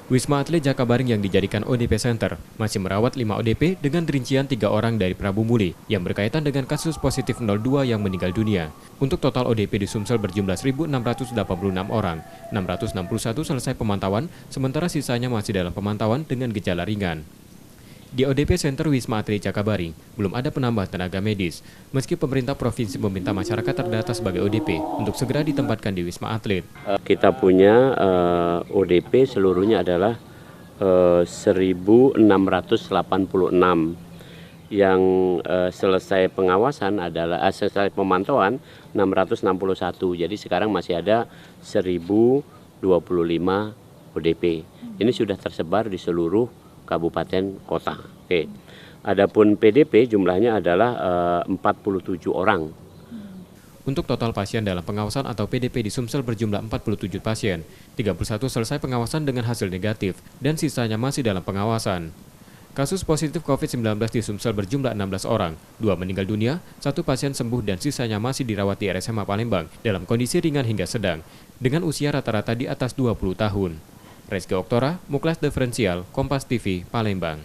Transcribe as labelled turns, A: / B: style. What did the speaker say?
A: Wisma Atlet Jakabaring yang dijadikan ODP Center masih merawat 5 ODP dengan rincian 3 orang dari Prabu Muli yang berkaitan dengan kasus positif 02 yang meninggal dunia. Untuk total ODP di Sumsel berjumlah 1.686 orang, 661 selesai pemantauan, sementara sisanya masih dalam pemantauan dengan gejala ringan. Di ODP Center Wisma Atlet Jakabaring, belum ada penambahan tenaga medis, meski pemerintah provinsi meminta masyarakat terdata sebagai ODP untuk segera ditempatkan di Wisma Atlet.
B: Kita punya ODP seluruhnya adalah 1.686 yang selesai pengawasan adalah selesai pemantauan 661. Jadi sekarang masih ada 1.025 ODP. Ini sudah tersebar di seluruh kabupaten kota. Oke. Adapun PDP jumlahnya adalah 47 orang.
A: Untuk total pasien dalam pengawasan atau PDP di Sumsel berjumlah 47 pasien, 31 selesai pengawasan dengan hasil negatif dan sisanya masih dalam pengawasan. Kasus positif COVID-19 di Sumsel berjumlah 16 orang, 2 meninggal dunia, 1 pasien sembuh dan sisanya masih dirawat di RSMA Palembang dalam kondisi ringan hingga sedang, dengan usia rata-rata di atas 20 tahun. Reski Oktora, Muklas Diferensial, Kompas TV, Palembang.